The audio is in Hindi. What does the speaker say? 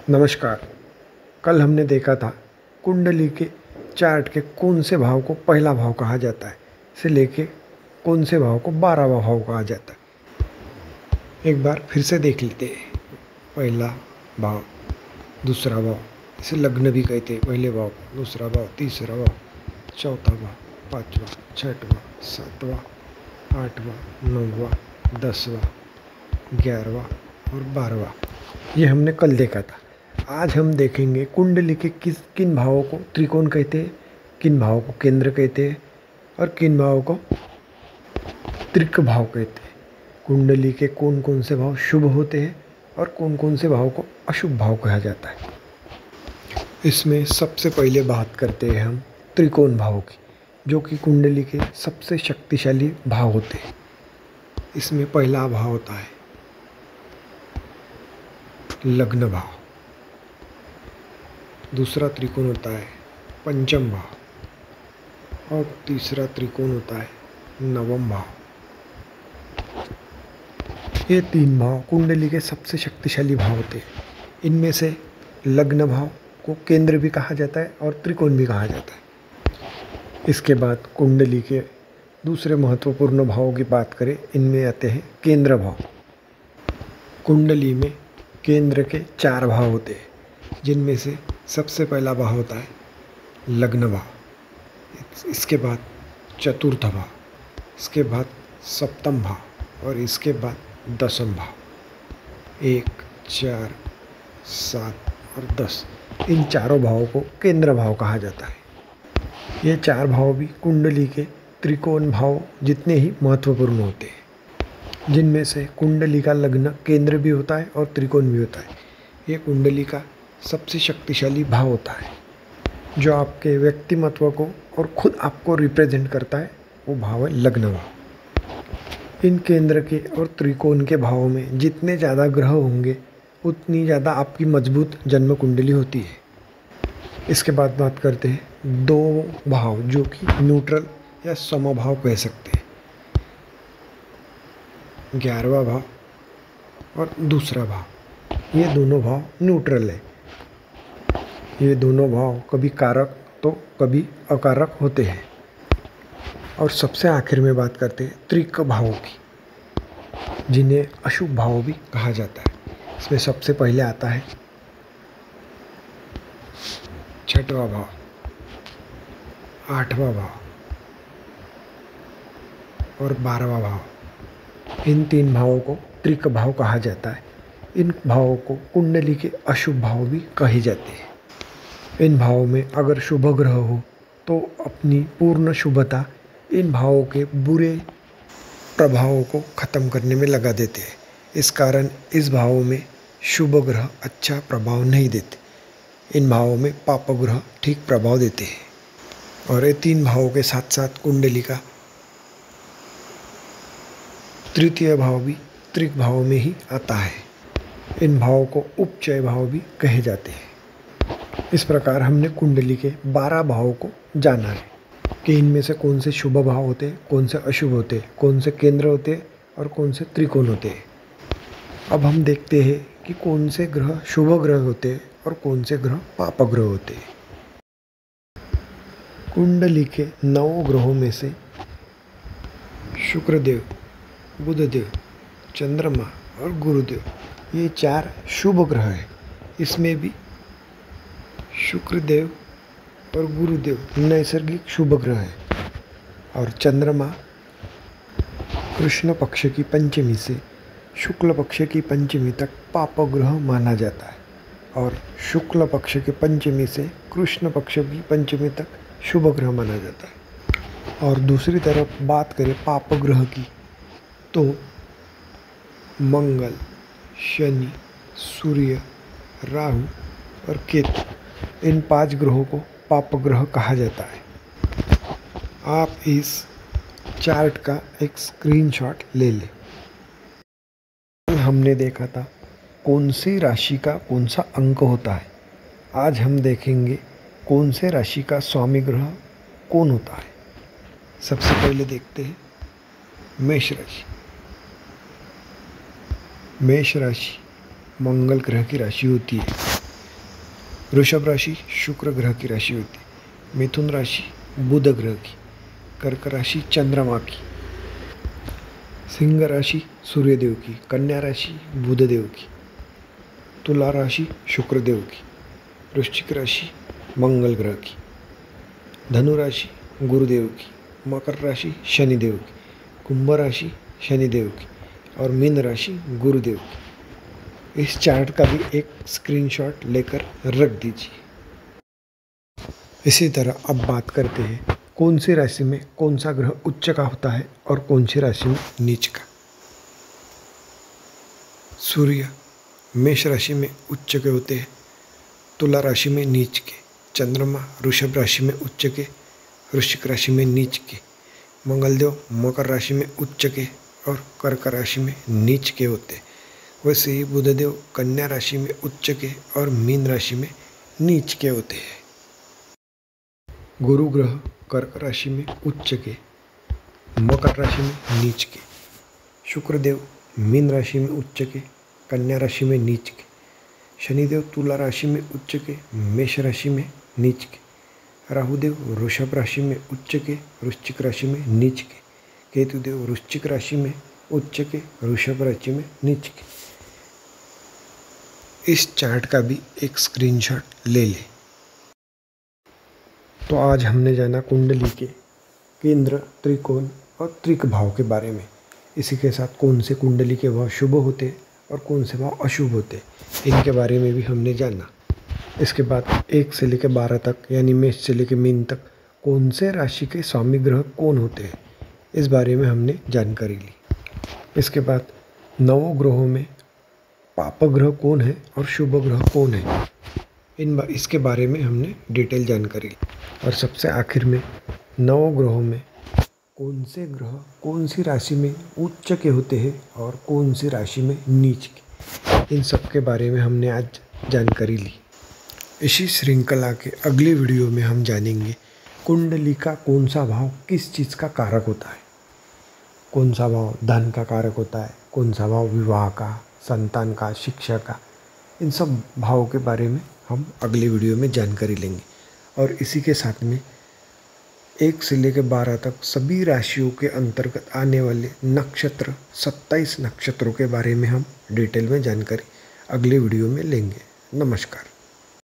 नमस्कार। कल हमने देखा था कुंडली के चार्ट के कौन से भाव को पहला भाव कहा जाता है से लेके कौन से भाव को 12वां भाव कहा जाता है। एक बार फिर से देख लेते हैं। पहला भाव, दूसरा भाव, इसे लग्न भी कहते हैं। पहले भाव, दूसरा भाव, तीसरा भाव, चौथा भाव, पाँचवा, छठवां, सातवां, आठवां, नौवां, 10वां, 11वां और 12वां। ये हमने कल देखा था। आज हम देखेंगे कुंडली के किन भावों को त्रिकोण कहते हैं, किन भावों को केंद्र कहते हैं और किन भावों को त्रिक भाव कहते हैं। कुंडली के कौन कौन से भाव शुभ होते हैं और कौन कौन से भाव को अशुभ भाव कहा जाता है। इसमें सबसे पहले बात करते हैं हम त्रिकोण भाव की, जो कि कुंडली के सबसे शक्तिशाली भाव होते हैं। इसमें पहला भाव होता है लग्न भाव, दूसरा त्रिकोण होता है पंचम भाव और तीसरा त्रिकोण होता है नवम भाव। ये तीन भाव कुंडली के सबसे शक्तिशाली भाव होते हैं। इनमें से लग्न भाव को केंद्र भी कहा जाता है और त्रिकोण भी कहा जाता है। इसके बाद कुंडली के दूसरे महत्वपूर्ण भावों की बात करें, इनमें आते हैं केंद्र भाव। कुंडली में केंद्र के 4 भाव होते हैं, जिनमें से सबसे पहला भाव होता है लग्न भाव, इसके बाद चतुर्थ भाव, इसके बाद सप्तम भाव और इसके बाद दसम भाव। 1, 4, 7 और 10, इन चारों भावों को केंद्र भाव कहा जाता है। ये 4 भाव भी कुंडली के त्रिकोण भाव जितने ही महत्वपूर्ण होते हैं, जिनमें से कुंडली का लग्न केंद्र भी होता है और त्रिकोण भी होता है। ये कुंडली का सबसे शक्तिशाली भाव होता है, जो आपके व्यक्तिमत्व को और खुद आपको रिप्रेजेंट करता है। वो भाव है लग्न भाव। इन केंद्र के और त्रिकोण के भावों में जितने ज़्यादा ग्रह होंगे उतनी ज़्यादा आपकी मजबूत जन्म कुंडली होती है। इसके बाद बात करते हैं 2 भाव, जो कि न्यूट्रल या समभाव कह सकते हैं। 11वां भाव और दूसरा भाव, ये दोनों भाव न्यूट्रल है। ये दोनों भाव कभी कारक तो कभी अकारक होते हैं। और सबसे आखिर में बात करते हैं त्रिक भावों की, जिन्हें अशुभ भाव भी कहा जाता है। इसमें सबसे पहले आता है छठवां भाव, 8वां भाव और 12वां भाव। इन 3 भावों को त्रिक भाव कहा जाता है। इन भावों को कुंडली के अशुभ भाव भी कहे जाते हैं। इन भावों में अगर शुभ ग्रह हो तो अपनी पूर्ण शुभता इन भावों के बुरे प्रभावों को खत्म करने में लगा देते हैं। इस कारण इस भावों में शुभ ग्रह अच्छा प्रभाव नहीं देते। इन भावों में पाप ग्रह ठीक प्रभाव देते हैं। और ये 3 भावों के साथ साथ कुंडली का तृतीय भाव भी त्रिक भाव में ही आता है। इन भावों को उपचय भाव भी कहे जाते हैं। इस प्रकार हमने कुंडली के 12 भावों को जाना है कि इनमें से कौन से शुभ भाव होते हैं, कौन से अशुभ होते हैं, कौन से केंद्र होते हैं और कौन से त्रिकोण होते हैं। अब हम देखते हैं कि कौन से ग्रह शुभ ग्रह होते हैं और कौन से ग्रह पाप ग्रह होते हैं। कुंडली के 9 ग्रहों में से शुक्रदेव, बुधदेव, चंद्रमा और गुरुदेव, ये 4 शुभ ग्रह हैं। इसमें भी शुक्रदेव और गुरुदेव नैसर्गिक शुभ ग्रह हैं और चंद्रमा कृष्ण पक्ष की पंचमी से शुक्ल पक्ष की पंचमी तक पाप ग्रह माना जाता है और शुक्ल पक्ष के पंचमी से कृष्ण पक्ष की पंचमी तक शुभ ग्रह माना जाता है। और दूसरी तरफ बात करें पाप ग्रह की, तो मंगल, शनि, सूर्य, राहु और केतु, इन 5 ग्रहों को पाप ग्रह कहा जाता है। आप इस चार्ट का एक स्क्रीनशॉट ले लें। हमने देखा था कौन सी राशि का कौन सा अंक होता है। आज हम देखेंगे कौन से राशि का स्वामी ग्रह कौन होता है। सबसे पहले देखते हैं मेष राशि। मेष राशि मंगल ग्रह की राशि होती है। वृषभ राशि शुक्र ग्रह की राशि होती है। मिथुन राशि बुध ग्रह की। कर्क राशि चंद्रमा की। सिंह राशि सूर्यदेव की। कन्या राशि बुधदेव की। तुला राशि शुक्रदेव की। वृश्चिक राशि मंगल ग्रह की। धनु राशि गुरुदेव की। मकर राशि शनिदेव की। कुंभ राशि शनिदेव की और मीन राशि गुरुदेव की। इस चार्ट का भी एक स्क्रीनशॉट लेकर रख दीजिए। इसी तरह अब बात करते हैं कौन सी राशि में कौन सा ग्रह उच्च का होता है और कौन सी राशि में नीच का। सूर्य मेष राशि में उच्च के होते हैं, तुला राशि में नीच के। चंद्रमा वृषभ राशि में उच्च के, वृश्चिक राशि में नीच के। मंगलदेव मकर राशि में उच्च के और कर्क राशि में नीच के होते हैं। वैसे ही बुधदेव कन्या राशि में उच्च के और मीन राशि में नीच के होते हैं। गुरु ग्रह कर्क राशि में उच्च के, मकर राशि में नीच के। शुक्रदेव मीन राशि में उच्च के, कन्या राशि में नीच के। शनिदेव तुला राशि में उच्च के, मेष राशि में नीच के। राहुदेव वृषभ राशि में उच्च के, वृश्चिक राशि में नीच के। केतुदेव वृश्चिक राशि में उच्च के, वृषभ राशि में नीच के। इस चार्ट का भी एक स्क्रीनशॉट ले लें। तो आज हमने जाना कुंडली के केंद्र, त्रिकोण और त्रिक भाव के बारे में। इसी के साथ कौन से कुंडली के भाव शुभ होते हैं और कौन से भाव अशुभ होते हैं, इनके बारे में भी हमने जाना। इसके बाद 1 से लेकर 12 तक यानी मेष से लेकर मीन तक कौन से राशि के स्वामी ग्रह कौन होते हैं, इस बारे में हमने जानकारी ली। इसके बाद 9 ग्रहों में पाप ग्रह कौन है और शुभ ग्रह कौन है, इसके बारे में हमने डिटेल जानकारी ली। और सबसे आखिर में 9 ग्रहों में कौन से ग्रह कौन सी राशि में उच्च के होते हैं और कौन सी राशि में नीच के, इन सब के बारे में हमने आज जानकारी ली। इसी श्रृंखला के अगले वीडियो में हम जानेंगे कुंडली का कौन सा भाव किस चीज़ का कारक होता है। कौन सा भाव धन का कारक होता है, कौन सा भाव विवाह का, संतान का, शिक्षा का, इन सब भावों के बारे में हम अगले वीडियो में जानकारी लेंगे। और इसी के साथ में 1 से लेकर 12 तक सभी राशियों के अंतर्गत आने वाले नक्षत्र 27 नक्षत्रों के बारे में हम डिटेल में जानकारी अगले वीडियो में लेंगे। नमस्कार।